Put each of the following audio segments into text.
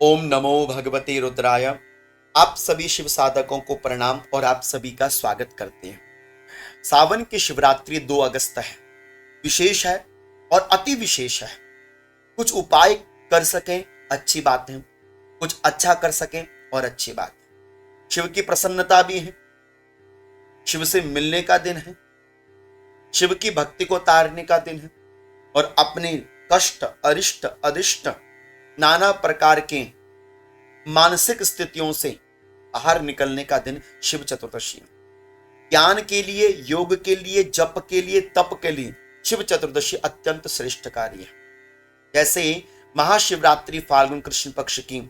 ओम नमो भगवते रुद्राय। आप सभी शिव साधकों को प्रणाम और आप सभी का स्वागत करते हैं। सावन की शिवरात्रि 2 अगस्त है। विशेष है और अति विशेष है। कुछ उपाय कर सकें अच्छी बात है, कुछ अच्छा कर सकें और अच्छी बात है। शिव की प्रसन्नता भी है, शिव से मिलने का दिन है, शिव की भक्ति को तारने का दिन है और अपने कष्ट अरिष्ट अदिष्ट नाना प्रकार के मानसिक स्थितियों से बाहर निकलने का दिन शिव चतुर्दशी है। ज्ञान के लिए, योग के लिए, जप के लिए, तप के लिए शिव चतुर्दशी अत्यंत श्रेष्ठ कार्य है। जैसे महाशिवरात्रि फाल्गुन कृष्ण पक्ष की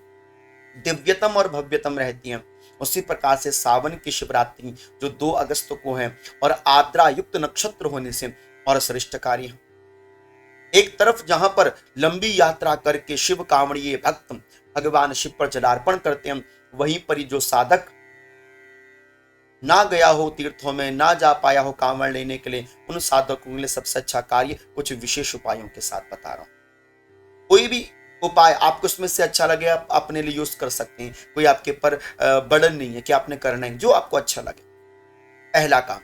दिव्यतम और भव्यतम रहती है, उसी प्रकार से सावन की शिवरात्रि जो 2 अगस्त को है और आद्रा युक्त नक्षत्र होने से और श्रेष्ठ कार्य है। एक तरफ जहां पर लंबी यात्रा करके शिव कांवड़िए भक्त भगवान शिव पर जलार्पण करते हैं, वहीं पर जो साधक ना गया हो तीर्थों में, ना जा पाया हो कांवड़ लेने के लिए, उन साधकों के लिए सबसे अच्छा कार्य कुछ विशेष उपायों के साथ बता रहा हूं। कोई भी उपाय आपको उसमें से अच्छा लगे आप अपने लिए यूज कर सकते हैं। कोई आपके पर बर्डन नहीं है कि आपने करना है, जो आपको अच्छा लगे। पहला काम,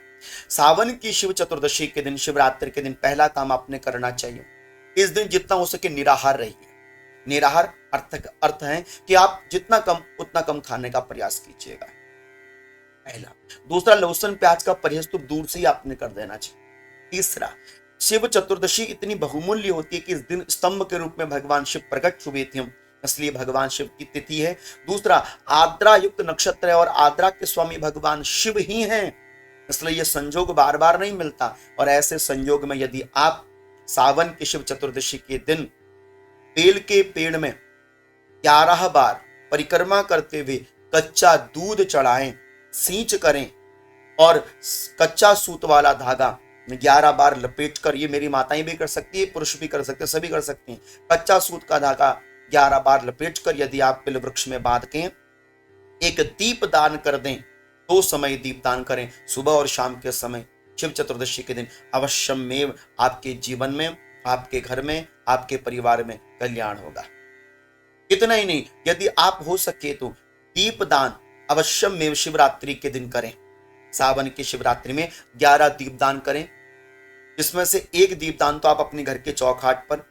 सावन की शिव चतुर्दशी के दिन, शिवरात्रि के दिन पहला काम आपने करना चाहिए, इस दिन जितना हो सके निराहार रहिए। निराहार अर्थ है कि आप जितना कम उतना कम खाने का प्रयास कीजिएगा, पहला। दूसरा, लहसुन प्याज का परहेज तो दूर से ही आपने कर देना चाहिए। तीसरा, शिव चतुर्दशी इतनी बहुमूल्य होती है कि इस दिन स्तंभ के रूप में भगवान शिव प्रकट हुए थे, इसलिए भगवान शिव की तिथि है। दूसरा, आद्रा युक्त नक्षत्र है और आद्रा के स्वामी भगवान शिव ही हैं, इसलिए यह संयोग बार बार नहीं मिलता। और ऐसे संयोग में यदि आप सावन की शिव चतुर्दशी के दिन बेल के पेड़ में 11 बार परिक्रमा करते हुए कच्चा दूध चढ़ाएं, सींच करें और कच्चा सूत वाला धागा 11 बार लपेट कर, ये मेरी माताएं भी कर सकती है, पुरुष भी कर सकते हैं, सभी कर सकते हैं। कच्चा सूत का धागा 11 बार लपेट कर यदि आप बिल वृक्ष में बांध के एक दीप दान कर दें, 2 समय दीप दान करें, सुबह और शाम के समय, शिव चतुर्दशी के दिन अवश्यमेव आपके जीवन में, आपके घर में, आपके परिवार में कल्याण होगा। इतना ही नहीं, यदि आप हो सके तो दीपदान अवश्यमेव शिवरात्रि के दिन करें। सावन की शिवरात्रि में 11 दीपदान करें, जिसमें से एक दीपदान तो आप अपने घर के चौखाट पर,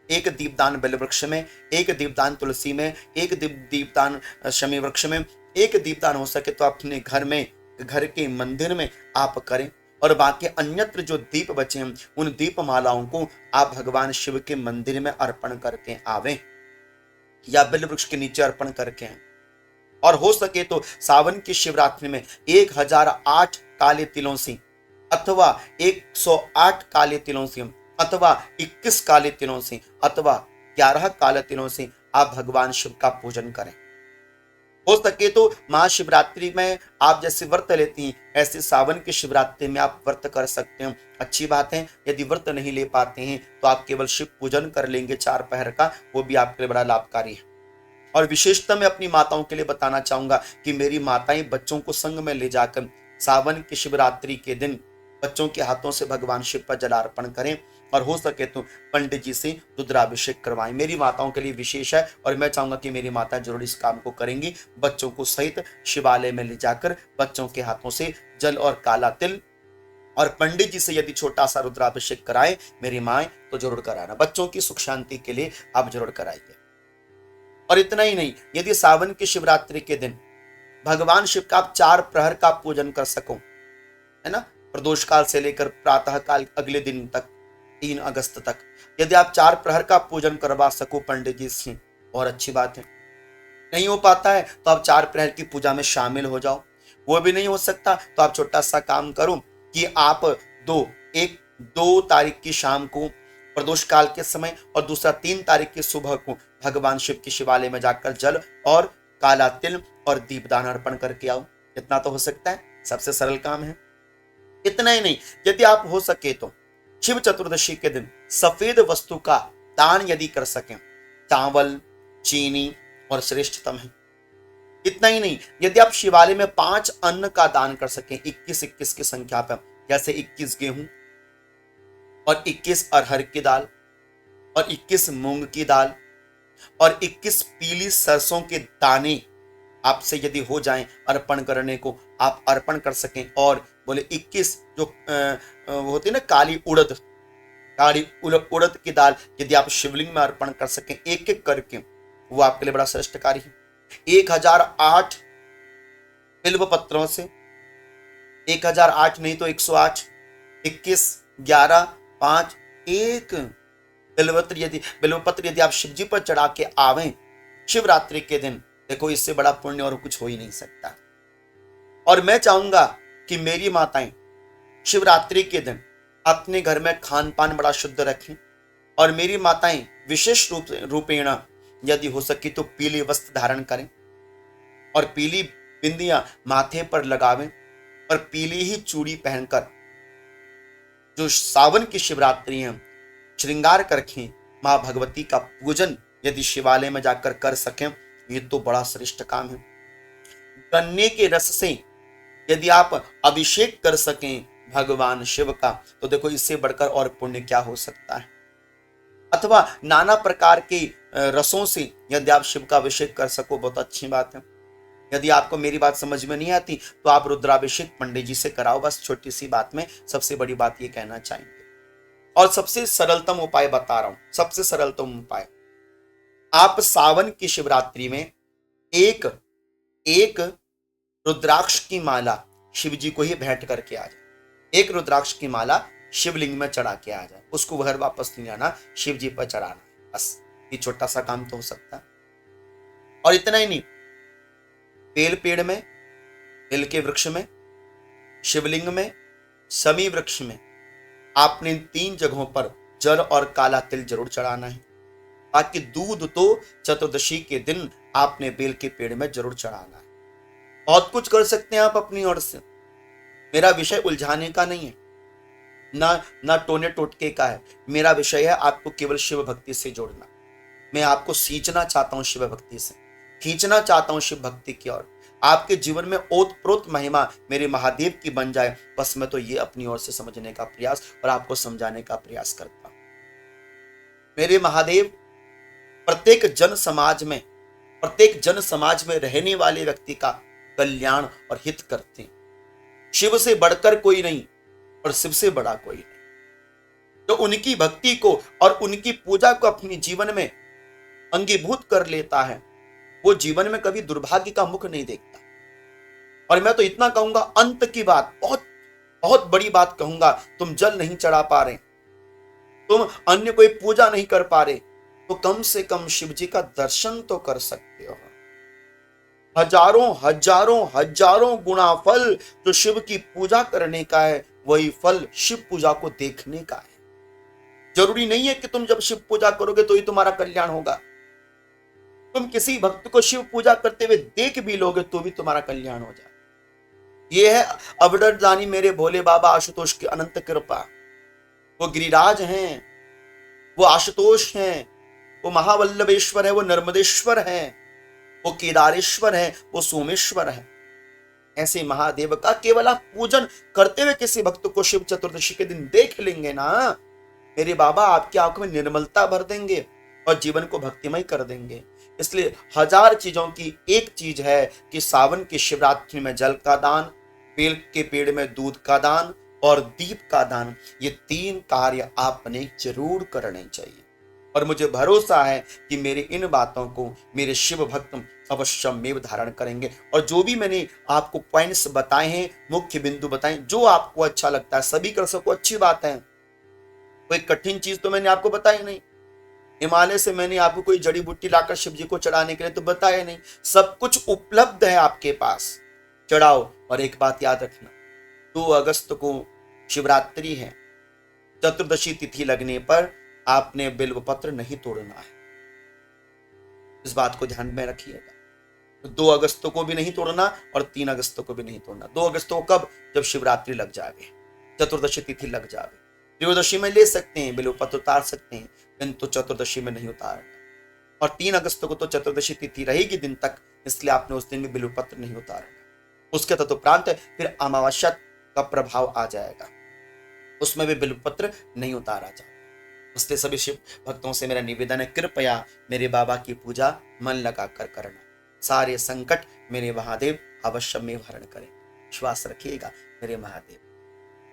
एक दीपदान बेल वृक्ष में, एक दीपदान तुलसी में, एक दीपदान शमी वृक्ष में, एक दीपदान हो सके तो अपने घर में, घर के मंदिर में आप करें। और बाकी अन्यत्र जो दीप बचे हैं, उन दीप मालाओं को आप भगवान शिव के मंदिर में अर्पण करके आवें या बेल वृक्ष के नीचे अर्पण करके आए। और हो सके तो सावन की शिवरात्रि में 1008 काले तिलों से अथवा 108 काले तिलों से अथवा 21 काले तिलों से अथवा 11 काले तिलों से आप भगवान शिव का पूजन करें। हो सके तो महाशिवरात्रि में आप जैसे व्रत लेती हैं, ऐसे सावन की शिवरात्रि में आप व्रत कर सकते हैं, अच्छी बात है। यदि व्रत नहीं ले पाते हैं तो आप केवल शिव पूजन कर लेंगे 4 पहर का, वो भी आपके लिए बड़ा लाभकारी है। और विशेषता मैं अपनी माताओं के लिए बताना चाहूंगा कि मेरी माताएं बच्चों को संग में ले जाकर सावन की शिवरात्रि के दिन बच्चों के हाथों से भगवान शिव पर जलार्पण करें और हो सके तो पंडित जी से रुद्राभिषेक करवाएं। मेरी माताओं के लिए विशेष है और मैं चाहूंगा कि मेरी माता जरूर इस काम को करेंगी। बच्चों को सहित शिवालय में ले जाकर बच्चों के हाथों से जल और काला तिल और पंडित जी से यदि छोटा सा रुद्राभिषेक कराए मेरी माए तो जरूर कराना। बच्चों की सुख शांति के लिए आप जरूर कराइए। और इतना ही नहीं, यदि सावन की शिवरात्रि के दिन भगवान शिव का आप 4 प्रहर का पूजन कर सको, है ना, प्रदोष काल से लेकर प्रातः काल अगले दिन तक 3 अगस्त तक, यदि आप 4 प्रहर का पूजन करवा सको पंडित जी से, और अच्छी बात है। नहीं हो पाता है तो आप 4 प्रहर की पूजा में शामिल हो जाओ। वो भी नहीं हो सकता तो आप छोटा सा काम करो कि आप 2 तारीख की शाम को प्रदोष काल के समय और दूसरा 3 तारीख की सुबह को भगवान शिव के शिवालय में जाकर जल और काला तिल और दीपदान अर्पण करके आओ। इतना तो हो सकता है, सबसे सरल काम है। इतना ही नहीं, यदि आप हो सके तो शिव चतुर्दशी के दिन सफेद वस्तु का दान यदि कर सकें, चावल, चीनी और श्रेष्ठतम है। इतना ही नहीं, यदि आप शिवालय में 5 अन्न का दान कर सकें 21-21 की संख्या पर, जैसे 21 गेहूं और 21 अरहर की दाल और 21 मूंग की दाल और 21 पीली सरसों के दाने आपसे यदि हो जाएं अर्पण करने को, आप अर्पण कर सकें। और बोले 21 जो होती है ना काली उड़द की दाल, यदि आप शिवलिंग में अर्पण कर सकें एक एक करके, वो आपके लिए बड़ा श्रेष्ठ कार्य है। 1008 बिल्व पत्रों से, 1008 नहीं तो 108, 21, 11, 5, 1 बिल्वपत्र यदि आप शिव जी पर चढ़ा के आवें शिवरात्रि के दिन, देखो इससे बड़ा पुण्य और कुछ हो ही नहीं सकता। और मैं चाहूंगा कि मेरी माताएं शिवरात्रि के दिन अपने घर में खान पान बड़ा शुद्ध रखें, और मेरी माताएं विशेष रूपेण यदि हो सके तो पीले वस्त्र धारण करें और पीली बिंदियां माथे पर लगावें और पीली ही चूड़ी पहनकर जो सावन की शिवरात्रि है श्रृंगार करके मां भगवती का पूजन यदि शिवालय में जाकर कर सकें, ये तो बड़ा श्रेष्ठ काम है। गन्ने के रस से यदि आप अभिषेक कर सकें भगवान शिव का, तो देखो इससे बढ़कर और पुण्य क्या हो सकता है। अथवा नाना प्रकार के रसों से यदि आप शिव का अभिषेक कर सको, बहुत अच्छी बात है। यदि आपको मेरी बात समझ में नहीं आती तो आप रुद्राभिषेक पंडित जी से कराओ, बस छोटी सी बात में सबसे बड़ी बात ये कहना चाहेंगे। और सबसे सरलतम उपाय बता रहा हूं, सबसे सरलतम उपाय, आप सावन की शिवरात्रि में एक एक रुद्राक्ष की माला शिव जी को ही भेंट करके आ जाए। एक रुद्राक्ष की माला शिवलिंग में चढ़ा के आ जाए, उसको घर वापस नहीं आना, शिव जी पर चढ़ाना, बस ये छोटा सा काम तो हो सकता है। और इतना ही नहीं, बेल पेड़ में, बेल के वृक्ष में, शिवलिंग में, समी वृक्ष में आपने इन 3 जगहों पर जल और काला तिल जरूर चढ़ाना है। बाकी दूध तो चतुर्दशी के दिन आपने बेल के पेड़ में जरूर चढ़ाना है। बहुत कुछ कर सकते हैं आप अपनी ओर से, मेरा विषय उलझाने का नहीं है, ना टोने टोटके का है। मेरा विषय है आपको केवल शिव भक्ति से जोड़ना। मैं आपको सींचना चाहता हूं शिव भक्ति से, खींचना चाहता हूं शिव भक्ति की ओर। आपके जीवन में ओतप्रोत महिमा मेरे महादेव की बन जाए, बस मैं तो ये अपनी ओर से समझने का प्रयास और आपको समझाने का प्रयास करता हूं। मेरे महादेव प्रत्येक जन समाज में रहने वाले व्यक्ति का कल्याण और हित करते हैं। शिव से बढ़कर कोई नहीं और शिव से बड़ा कोई नहीं। जो उनकी भक्ति को और उनकी पूजा को अपने जीवन में अंगीभूत कर लेता है, वो जीवन में कभी दुर्भाग्य का मुख नहीं देखता। और मैं तो इतना कहूंगा, अंत की बात, बहुत बहुत बड़ी बात कहूंगा, तुम जल नहीं चढ़ा पा रहे, तुम अन्य कोई पूजा नहीं कर पा रहे, तो कम से कम शिव जी का दर्शन तो कर सकते हो। हजारों हजारों हजारों गुना फल जो शिव की पूजा करने का है, वही फल शिव पूजा को देखने का है। जरूरी नहीं है कि तुम जब शिव पूजा करोगे तो ही तुम्हारा कल्याण होगा। तुम किसी भक्त को शिव पूजा करते हुए देख भी लोगे तो भी तुम्हारा कल्याण हो जाए। यह है अवडर दानी मेरे भोले बाबा आशुतोष की अनंत कृपा। वो गिरिराज हैं, वो आशुतोष हैं, वो महावल्लभेश्वर है, वो नर्मदेश्वर है, वो केदारेश्वर है, वो सोमेश्वर है। ऐसे महादेव का केवल आप पूजन करते हुए किसी भक्त को शिव चतुर्दशी के दिन देख लेंगे ना, मेरे बाबा आपकी आंखों में निर्मलता भर देंगे और जीवन को भक्तिमय कर देंगे। इसलिए 1000 चीजों की एक चीज है कि सावन की शिवरात्रि में जल का दान, बेल के पेड़ में दूध का दान और दीप का दान, ये 3 कार्य आपने जरूर करने चाहिए। और मुझे भरोसा है कि मेरे इन बातों को मेरे शिव भक्त अवश्य मेव धारण करेंगे। और जो भी मैंने आपको पॉइंट्स बताए हैं, मुख्य बिंदु बताए, जो आपको अच्छा लगता है सभी कर सको, अच्छी बात है। कोई कठिन चीज तो मैंने आपको बताई नहीं। हिमालय से मैंने आपको कोई जड़ी बूटी लाकर शिव जी को चढ़ाने के लिए तो बताया नहीं। सब कुछ उपलब्ध है आपके पास, चढ़ाओ। और एक बात याद रखना, 2 अगस्त को शिवरात्रि है, चतुर्दशी तिथि लगने पर आपने बिल्व पत्र नहीं तोड़ना है। इस बात को ध्यान में रखिएगा। 2 अगस्त को भी नहीं तोड़ना और 3 अगस्त को भी नहीं तोड़ना। 2 अगस्त को कब? जब शिवरात्रि लग जाए, चतुर्दशी तिथि लग जाए। त्रयोदशी में ले सकते हैं, बिल्व पत्र उतार सकते हैं, किंतु चतुर्दशी में नहीं उतारना। और 3 अगस्त को तो चतुर्दशी तिथि रहेगी दिन तक, इसलिए आपने उस दिन भी बिल्व पत्र नहीं उतारना। उसके तदुपरांत फिर अमावस्या का प्रभाव आ जाएगा, उसमें भी बिल्व पत्र नहीं उतारा जाए। इसलिए सभी शिव भक्तों से मेरा निवेदन है, कृपया मेरे बाबा की पूजा मन लगाकर करना। सारे संकट मेरे महादेव अवश्य में हरण करें। विश्वास रखिएगा मेरे महादेव।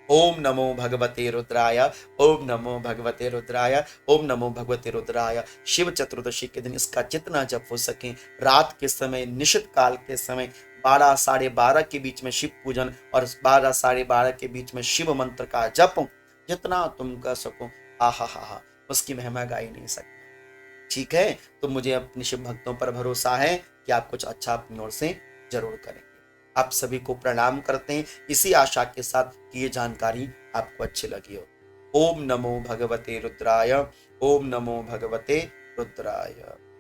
ओम नमो भगवते रुद्राय, ओम नमो भगवते रुद्राय, ओम नमो भगवते रुद्राय। शिव चतुर्दशी के दिन इसका जितना जप हो सके, रात के समय, निशित काल के समय 12 साढ़े 12 के बीच में शिव पूजन और 12 साढ़े 12 के बीच में शिव मंत्र का जप जितना तुम कर सको, आहा हा हा, उसकी महिमा गा ही नहीं सकता। ठीक है, तो मुझे अपने शिव भक्तों पर भरोसा है कि आप कुछ अच्छा अपनी ओर से जरूर करेंगे। आप सभी को प्रणाम करते हैं इसी आशा के साथ कि ये जानकारी आपको अच्छी लगी हो। ओम नमो भगवते रुद्राय, ओम नमो भगवते रुद्राय।